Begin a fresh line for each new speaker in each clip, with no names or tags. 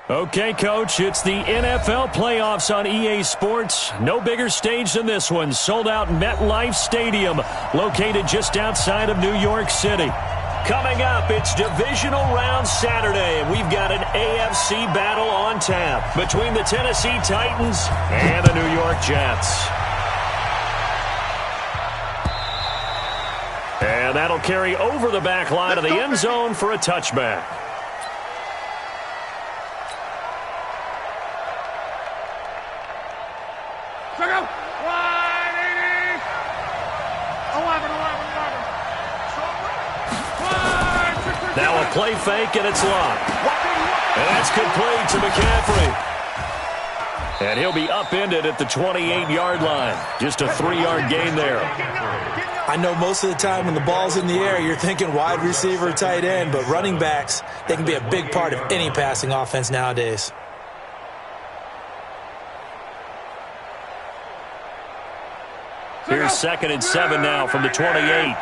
Okay, Coach, it's the NFL playoffs on EA Sports. No bigger stage than this one. Sold out MetLife Stadium, located just outside of New York City. Coming up, it's Divisional Round Saturday, and we've got an AFC battle on tap between the Tennessee Titans and the New York Jets. And that'll carry over the back line of the end zone for a touchback. Now a play fake, and it's locked. And that's complete to McCaffrey. And he'll be upended at the 28-yard line. Just a 3-yard gain there.
I know most of the time when the ball's in the air, you're thinking wide receiver, tight end, but running backs, they can be a big part of any passing offense nowadays.
Here's 2nd and 7 now from the 28.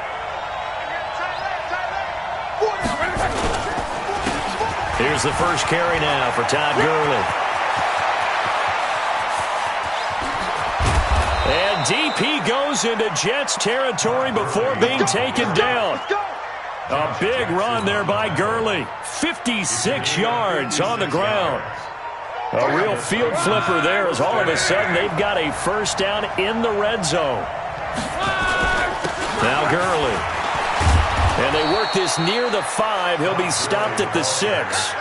Here's the first carry now for Todd Gurley. And deep he goes into Jets territory before being taken down. A big run there by Gurley. 56 yards on the ground. A real field flipper there as all of a sudden they've got a first down in the red zone. Now Gurley. And they work this near the 5. He'll be stopped at the 6.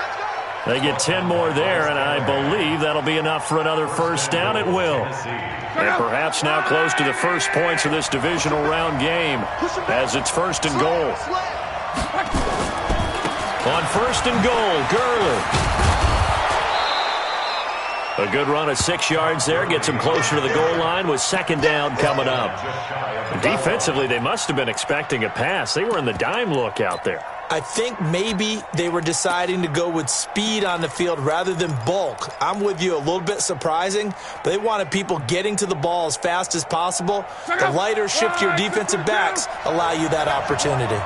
They get 10 more there, and I believe that'll be enough for another first down. It will. And perhaps now close to the first points of this divisional round game as it's 1st and goal. On 1st and goal, Gurley. A good run of 6 yards there. Gets him closer to the goal line with 2nd down coming up. Defensively, they must have been expecting a pass. They were in the dime look out there.
I think maybe they were deciding to go with speed on the field rather than bulk. I'm with you, a little bit surprising, but they wanted people getting to the ball as fast as possible. The lighter, shiftier defensive backs allow you that opportunity.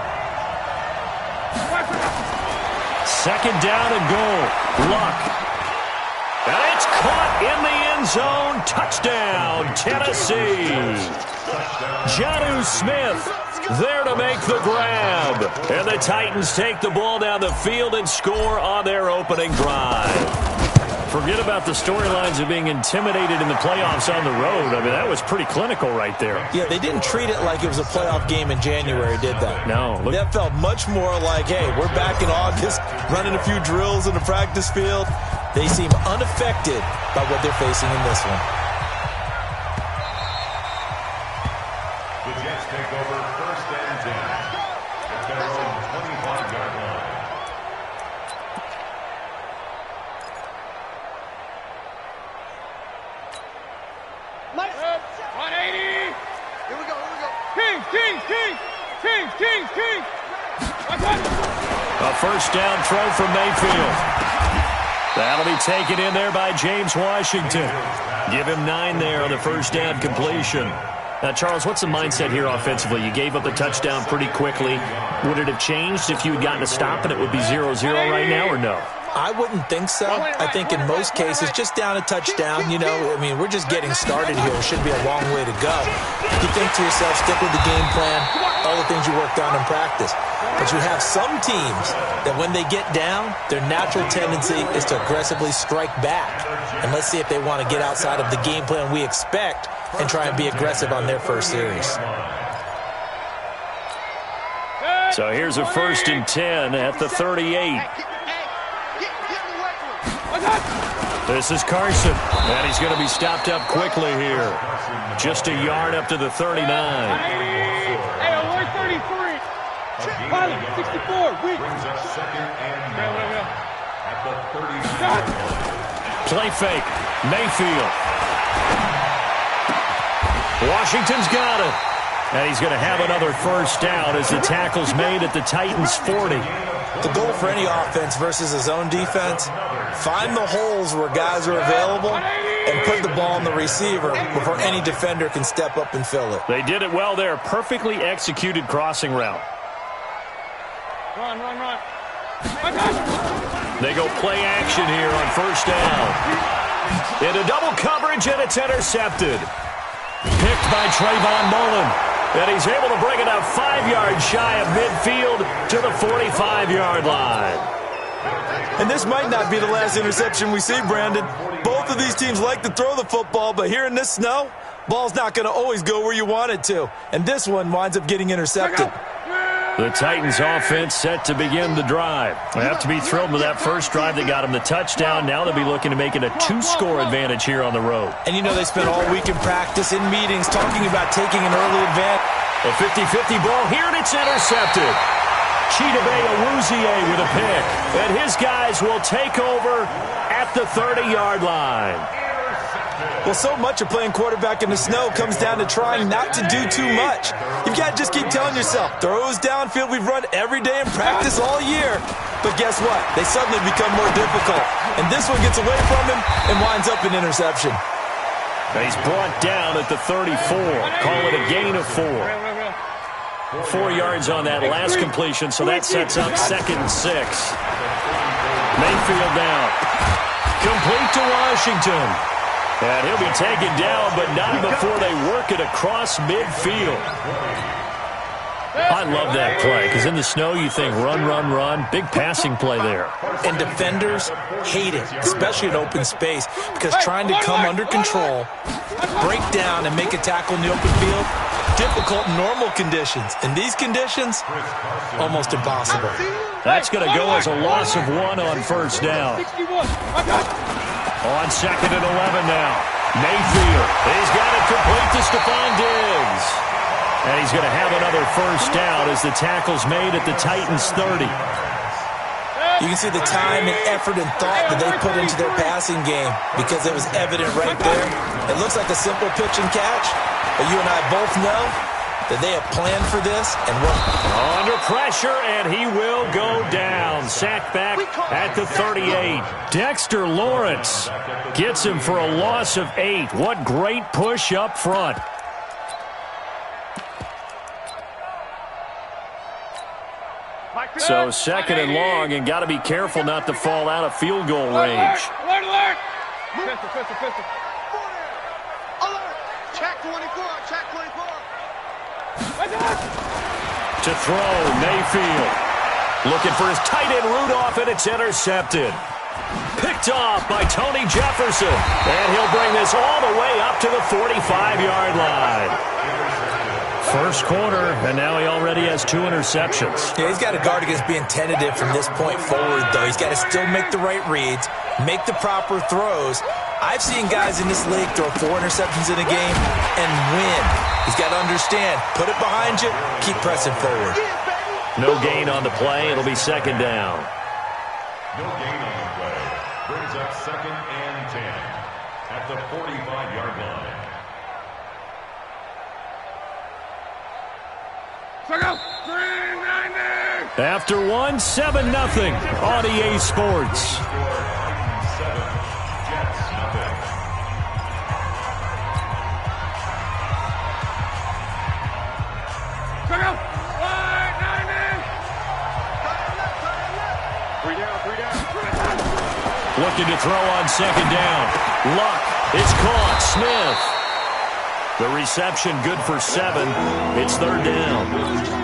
2nd down and goal. Luck. And it's caught in the end zone. Touchdown, Tennessee. Jonnu Smith there to make the grab. And the Titans take the ball down the field and score on their opening drive. Forget about the storylines of being intimidated in the playoffs on the road. I mean, that was pretty clinical right there.
Yeah, they didn't treat it like it was a playoff game in January, did they?
No.
That felt much more like, hey, we're back in August, running a few drills in the practice field. They seem unaffected by what they're facing in this one.
The Jets take over 1st and 10 at their own 25-yard line.
Let's 180. Here we go. King.
A first down throw from Mayfield. That'll be taken in there by James Washington. Give him 9 there on the first down completion. Now, Charles, what's the mindset here offensively? You gave up the touchdown pretty quickly. Would it have changed if you had gotten a stop and it would be 0-0 right now, or no?
I wouldn't think so. I think in most cases, just down a touchdown, we're just getting started here. It should be a long way to go. You think to yourself, stick with the game plan, all the things you worked on in practice. But you have some teams that when they get down, their natural tendency is to aggressively strike back. And let's see if they want to get outside of the game plan we expect and try and be aggressive on their first series.
So here's a 1st and 10 at the 38. This is Carson, and he's going to be stopped up quickly here. Just a yard up to the 39.
Hey, 133. Pilot, 64. Weak.
At the 39.
Play fake. Mayfield. Washington's got it. And he's going to have another first down as the tackle's made at the Titans' 40.
The goal for any offense versus a zone defense, find the holes where guys are available and put the ball on the receiver before any defender can step up and fill it.
They did it well there. Perfectly executed crossing route.
Run.
They go play action here on first down. Into double coverage, and it's intercepted. Picked by Trayvon Mullen. And he's able to bring it up 5 yards shy of midfield to the 45-yard line.
And this might not be the last interception we see, Brandon. Both of these teams like to throw the football, but here in this snow, ball's not going to always go where you want it to. And this one winds up getting intercepted.
The Titans offense set to begin the drive. They have to be thrilled with that first drive that got them the touchdown. Now they'll be looking to make it a 2-score advantage here on the road.
And you know they spent all week in practice, in meetings, talking about taking an early advantage.
A 50-50 ball here, and it's intercepted. Chidobe Awuzie with a pick. And his guys will take over at the 30-yard line.
Well, so much of playing quarterback in the snow comes down to trying not to do too much. You've got to just keep telling yourself, throws downfield we've run every day in practice all year. But guess what? They suddenly become more difficult. And this one gets away from him and winds up an interception.
He's brought down at the 34. Call it a gain of 4. 4 yards on that last completion, so that sets up 2nd and 6. Mayfield down. Complete to Washington. And he'll be taken down, but not before they work it across midfield. I love that play, because in the snow you think run, run, run. Big passing play there.
And defenders hate it, especially in open space, because trying to come under control, break down, and make a tackle in the open field, difficult in normal conditions. In these conditions, almost impossible.
That's going to go as a loss of 1 on first down. On 2nd and 11 now. Mayfield. He's got it complete to Stephon Diggs. And he's going to have another first down as the tackle's made at the Titans' 30.
You can see the time and effort and thought that they put into their passing game because it was evident right there. It looks like a simple pitch and catch, but you and I both know that they have planned for this and worked.
Under pressure, and he will go down. Sacked back at the 38. Dexter Lawrence gets him for a loss of 8. What great push up front. So 2nd and long, and got to be careful not to fall out of field goal range.
Alert! Pistol. Check 24, check 24.
To throw, Mayfield. Looking for his tight end Rudolph, and it's intercepted. Picked off by Tony Jefferson. And he'll bring this all the way up to the 45-yard line. First quarter, and now he already has 2 interceptions.
Yeah, he's got to guard against being tentative from this point forward, though. He's got to still make the right reads, make the proper throws. I've seen guys in this league throw 4 interceptions in a game and win. He's got to understand, put it behind you, keep pressing forward.
No gain on the play. It'll be 2nd down.
No gain on the play. Brings up 2nd and 10 at the 45-yard line.
After 1, 7-0 on EA Sports. Looking to throw on 2nd down. Luck. It's caught. Smith. The reception good for 7. It's 3rd down.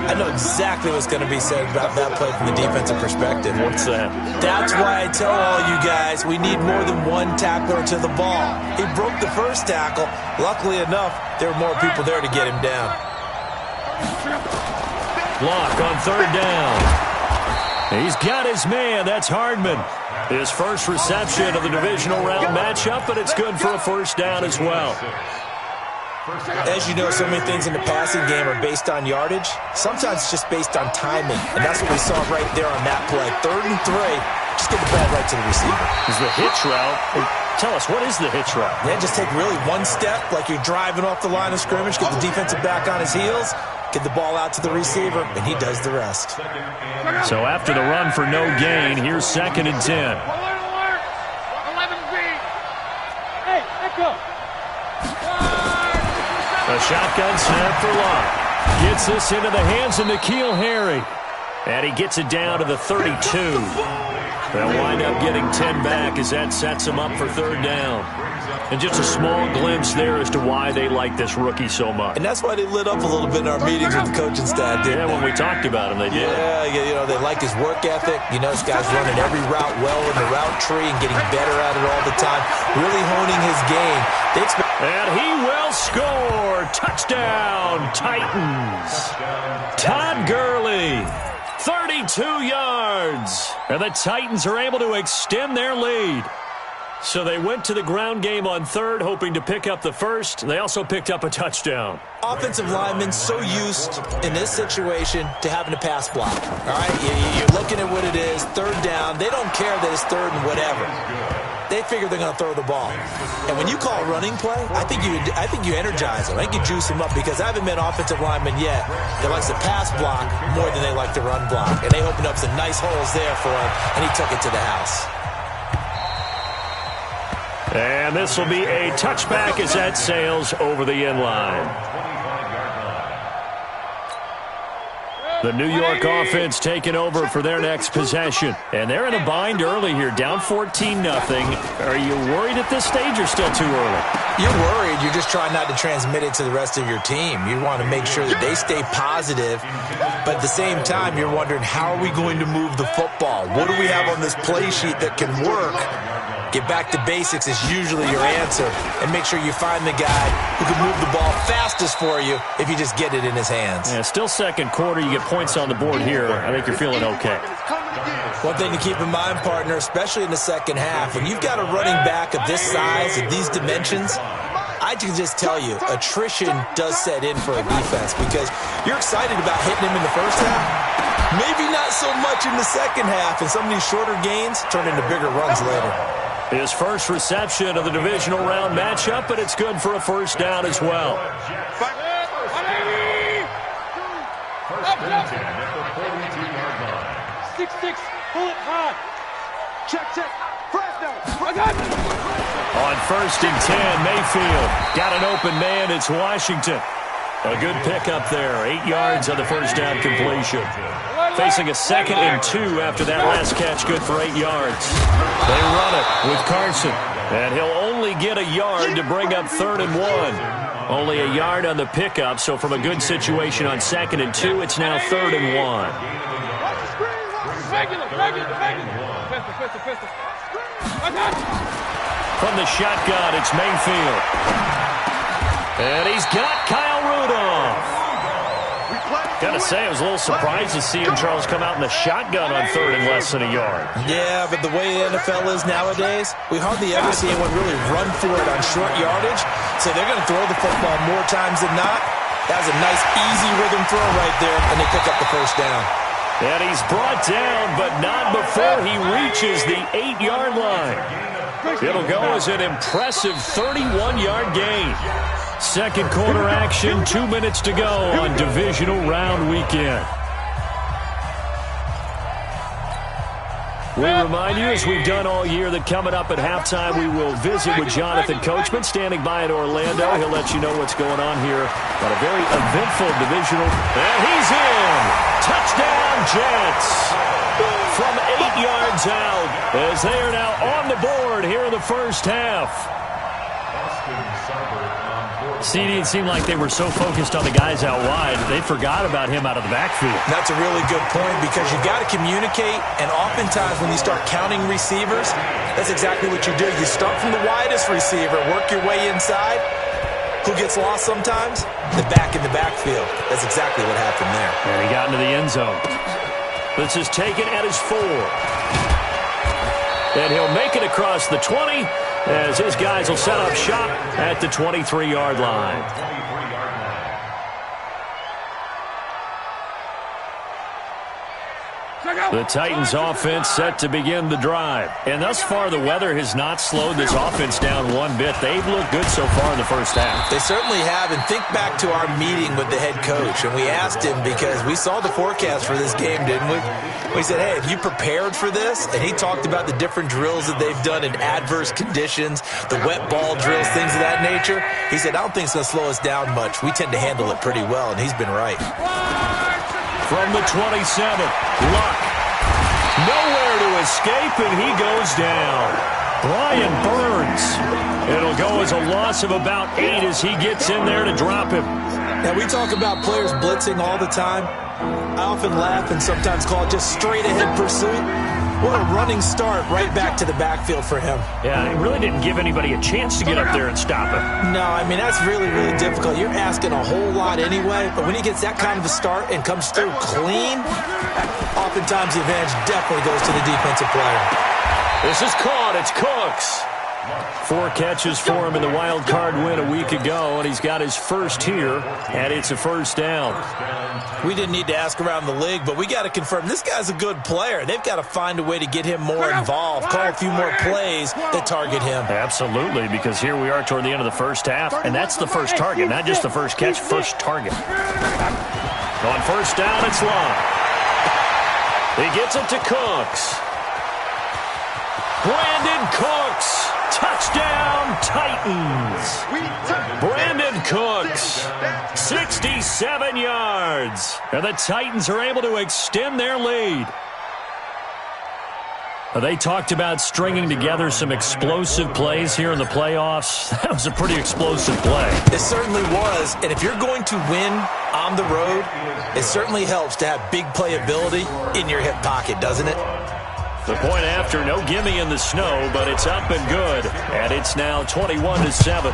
I know exactly what's going to be said about that play from the defensive perspective.
What's that?
That's why I tell all you guys we need more than one tackler to the ball. He broke the first tackle. Luckily enough, there were more people there to get him down.
Luck on 3rd down. He's got his man. That's Hardman. His first reception of the divisional round matchup, but it's good for a first down as well.
As you know, so many things in the passing game are based on yardage. Sometimes it's just based on timing, and that's what we saw right there on that play. 3rd and 3, just get the ball right to the receiver.
Is the hitch route? Tell us, what is the hitch route?
Yeah, just take really one step like you're driving off the line of scrimmage, get the defensive back on his heels, get the ball out to the receiver, and he does the rest.
So after the run for no gain, here's 2nd and 10.
Alert! 11B. Hey, echo.
A shotgun snap for Luck. Gets this into the hands of N'Keal Harry. And he gets it down to the 32. They'll wind up getting 10 back as that sets him up for third down. And just a small glimpse there as to why they like this rookie so much.
And that's why they lit up a little bit in our meetings with the coaching staff, didn't they?
When we talked about him, they did.
Yeah, you know, they like his work ethic. You know, this guy's running every route well in the route tree and getting better at it all the time, really honing his game.
And he will score. Touchdown, Titans. Todd Gurley, 32 yards. And the Titans are able to extend their lead. So they went to the ground game on third, hoping to pick up the first. They also picked up a touchdown.
Offensive linemen so used in this situation to having a pass block. All right, you're looking at what it is, third down. They don't care that it's third and whatever. They figure they're going to throw the ball. And when you call a running play, I think you energize them. I think you juice them up because I haven't met offensive linemen yet that likes to pass block more than they like to run block. And they opened up some nice holes there for him, and he took it to the house.
And this will be a touchback as that sails over the end line. The New York offense taking over for their next possession. And they're in a bind early here, down 14-0. Are you worried at this stage or still too early?
You're worried. You're just trying not to transmit it to the rest of your team. You want to make sure that they stay positive. But at the same time, you're wondering, how are we going to move the football? What do we have on this play sheet that can work? Get back to basics is usually your answer. And make sure you find the guy who can move the ball fastest for you if you just get it in his hands.
Yeah, still second quarter. You get points on the board here. I think you're feeling okay.
One thing to keep in mind, partner, especially in the second half, when you've got a running back of this size, of these dimensions, I can just tell you, attrition does set in for a defense because you're excited about hitting him in the first half. Maybe not so much in the second half, and some of these shorter gains turn into bigger runs later.
His first reception of the divisional round matchup, but it's good for a first down as well.
First and 10 at the 42-yard line.
6-6, pull it hard. Check. First down. I got it.
On first and 10, Mayfield got an open man. It's Washington. A good pickup there. 8 yards on the first down completion. Facing a 2nd and 2 after that last catch, good for 8 yards. They run it with Carson, and he'll only get a yard to bring up 3rd and 1. Only a yard on the pickup, so from a good situation on 2nd and 2, it's now 3rd and 1. From the shotgun, it's Mayfield. And he's got Kyle Rudolph. Gotta say, I was a little surprised to see him, Charles, come out in the shotgun on 3rd and less than a yard.
Yeah, but the way the NFL is nowadays, we hardly ever see anyone really run for it on short yardage. So they're going to throw the football more times than not. That was a nice, easy rhythm throw right there, and they pick up the first down.
And he's brought down, but not before he reaches the 8-yard line. It'll go as an impressive 31-yard gain. Second quarter action, 2 minutes to go on divisional round weekend. We remind you, as we've done all year, that coming up at halftime, we will visit with Jonathan Coachman, standing by in Orlando. He'll let you know what's going on here on a very eventful divisional. And he's in! Touchdown, Jets! From 8 yards out, as they are now on the board here in the first half. CD, it seemed like they were so focused on the guys out wide, they forgot about him out of the backfield.
That's a really good point because you got to communicate, and oftentimes when you start counting receivers, that's exactly what you do. You start from the widest receiver, work your way inside. Who gets lost sometimes? The back in the backfield. That's exactly what happened there.
And he got into the end zone. This is taken at his 4. And he'll make it across the 20 as his guys will set up shop at the 23-yard line. The Titans offense set to begin the drive. And thus far, the weather has not slowed this offense down one bit. They've looked good so far in the first half.
They certainly have. And think back to our meeting with the head coach. And we asked him because we saw the forecast for this game, didn't we? We said, hey, have you prepared for this? And he talked about the different drills that they've done in adverse conditions, the wet ball drills, things of that nature. He said, I don't think it's going to slow us down much. We tend to handle it pretty well, and he's been right.
from the 27. Luck. Nowhere to escape, and he goes down. Brian Burns. It'll go as a loss of about 8 as he gets in there to drop him.
Now, we talk about players blitzing all the time. I often laugh and sometimes call it just straight-ahead pursuit. What a running start right back to the backfield for him.
Yeah, he really didn't give anybody a chance to get up there and stop him.
No, I mean, that's really, really difficult. You're asking a whole lot anyway, but when he gets that kind of a start and comes through clean, oftentimes the advantage definitely goes to the defensive player.
This is caught. It's Cooks. 4 catches for him in the wild card win a week ago, and he's got his first here, and it's a first down.
We didn't need to ask around the league, but we got to confirm this guy's a good player. They've got to find a way to get him more involved, call a few more plays that target him.
Absolutely, because here we are toward the end of the first half, and that's the first target, not just the first catch, first target. On first down, it's Long. He gets it to Cooks. Brandon Cooks. Touchdown, Titans. Brandon Cooks, 67 yards. And the Titans are able to extend their lead. They talked about stringing together some explosive plays here in the playoffs. That was a pretty explosive play.
It certainly was. And if you're going to win on the road, it certainly helps to have big playability in your hip pocket, doesn't it?
The point after, no gimme in the snow, but it's up and good. And it's now 21-7.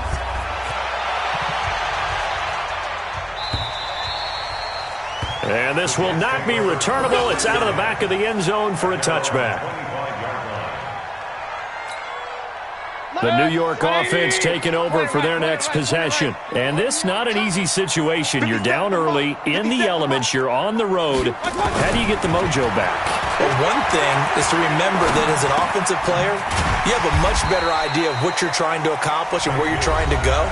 And this will not be returnable. It's out of the back of the end zone for a touchback. The New York offense taking over for their next possession. And this not an easy situation. You're down early, in the elements, you're on the road. How do you get the mojo back?
Well, one thing is to remember that as an offensive player, you have a much better idea of what you're trying to accomplish and where you're trying to go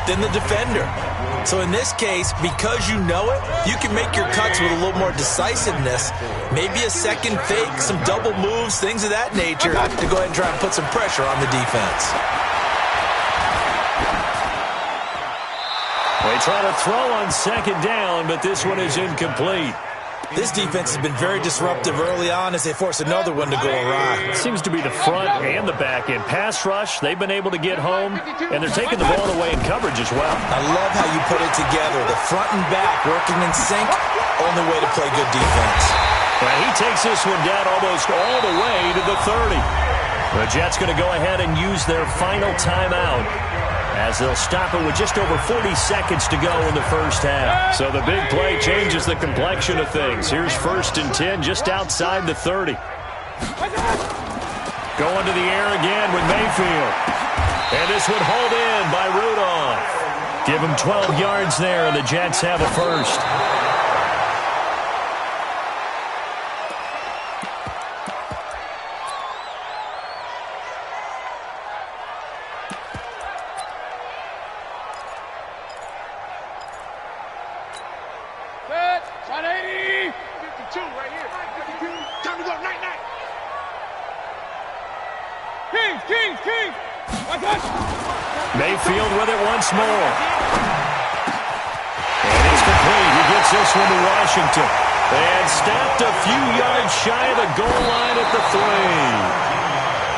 than the defender. So in this case, because you know it, you can make your cuts with a little more decisiveness, maybe a second fake, some double moves, things of that nature, to go ahead and try and put some pressure on the defense.
They try to throw on second down, but this one is incomplete.
This defense has been very disruptive early on as they force another one to go awry.
It seems to be the front and the back end. Pass rush, they've been able to get home, and they're taking the ball away in coverage as well.
I love how you put it together. The front and back working in sync, only way to play good defense.
And he takes this one down almost all the way to the 30. The Jets going to go ahead and use their final timeout, as they'll stop it with just over 40 seconds to go in the first half. So the big play changes the complexion of things. Here's 1st and 10 just outside the 30. Going to the air again with Mayfield. And this one hauled in by Rudolph. Give him 12 yards there, and the Jets have a first. Mayfield with it once more. And he's complete. He gets this one to Washington. And snapped a few yards shy of the goal line at the 3.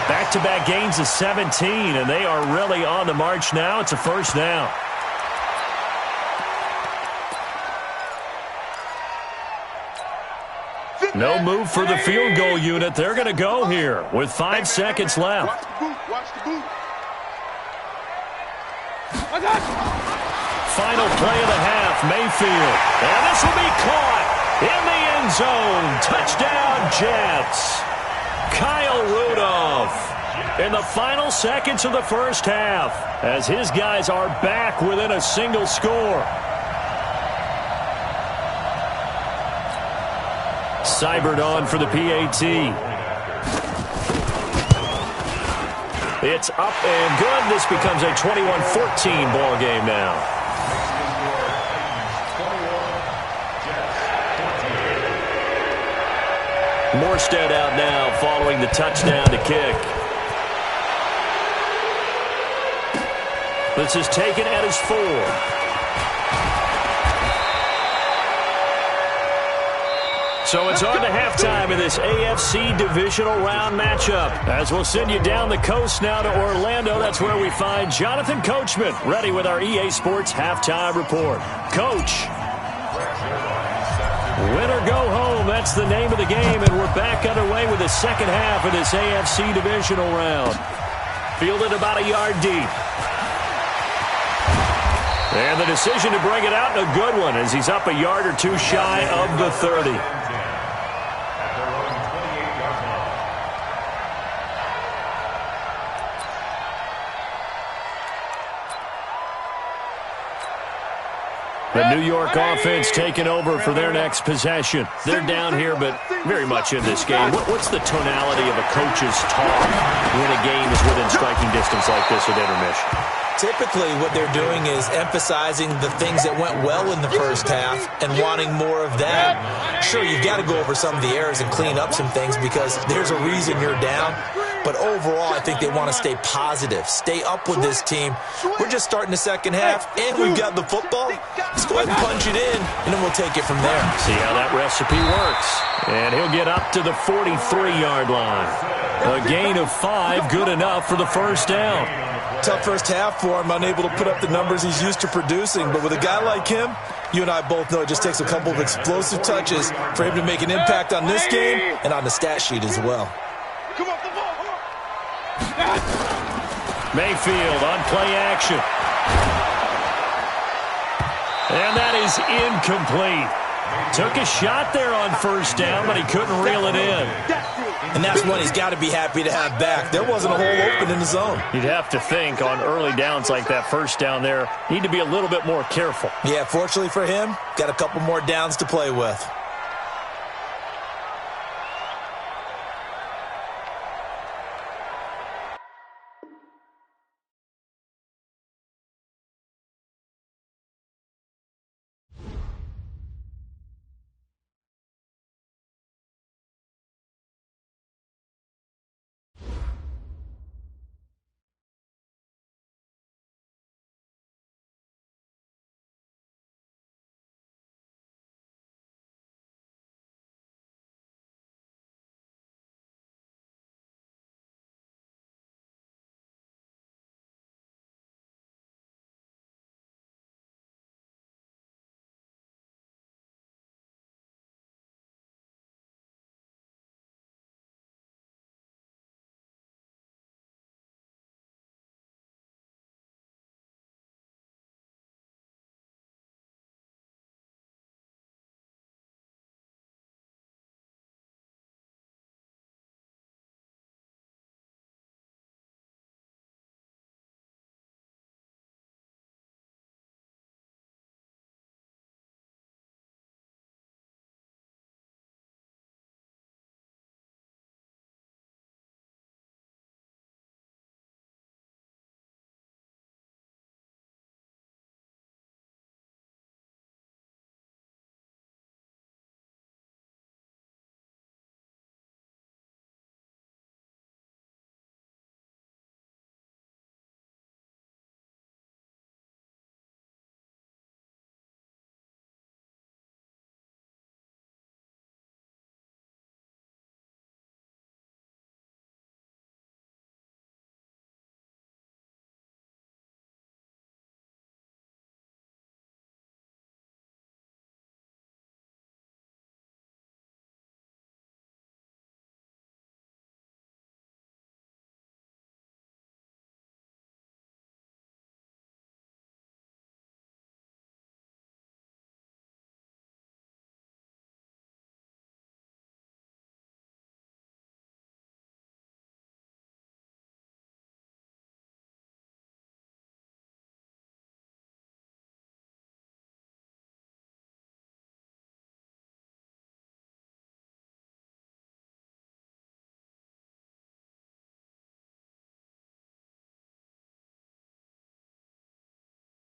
Back-to-back gains of 17, and they are really on the march now. It's a first down. No move for the field goal unit. They're going to go here with 5 seconds left. Final play of the half, Mayfield. And this will be caught in the end zone. Touchdown, Jets. Kyle Rudolph in the final seconds of the first half, as his guys are back within a single score. Seibert on for the PAT. It's up and good. This becomes a 21-14 ball game now. Morstead out now following the touchdown to kick. This is taken at his 4. So it's on to halftime in this AFC divisional round matchup. As we'll send you down the coast now to Orlando, that's where we find Jonathan Coachman, ready with our EA Sports halftime report. Coach. Win or go home, that's the name of the game, and we're back underway with the second half of this AFC divisional round. Fielded about a yard deep. And the decision to bring it out, a good one, as he's up a yard or two shy of the 30. The New York offense taking over for their next possession. They're down here, but very much in this game. What's the tonality of a coach's talk when a game is within striking distance like this with intermission?
Typically, what they're doing is emphasizing the things that went well in the first half and wanting more of that. Sure, you've got to go over some of the errors and clean up some things because there's a reason you're down. But overall, I think they want to stay positive, stay up with this team. We're just starting the second half, and we've got the football. Let's go ahead and punch it in, and then we'll take it from there.
See how that recipe works. And he'll get up to the 43-yard line. A gain of 5, good enough for the first down.
Tough first half for him, unable to put up the numbers he's used to producing. But with a guy like him, you and I both know it just takes a couple of explosive touches for him to make an impact on this game and on the stat sheet as well.
Mayfield on play action. And that is incomplete. Took a shot there on first down, but he couldn't reel it in.
And that's one he's got to be happy to have back. There wasn't a hole open in the zone.
You'd have to think on early downs like that first down there, need to be a little bit more careful.
Yeah, fortunately for him, got a couple more downs to play with.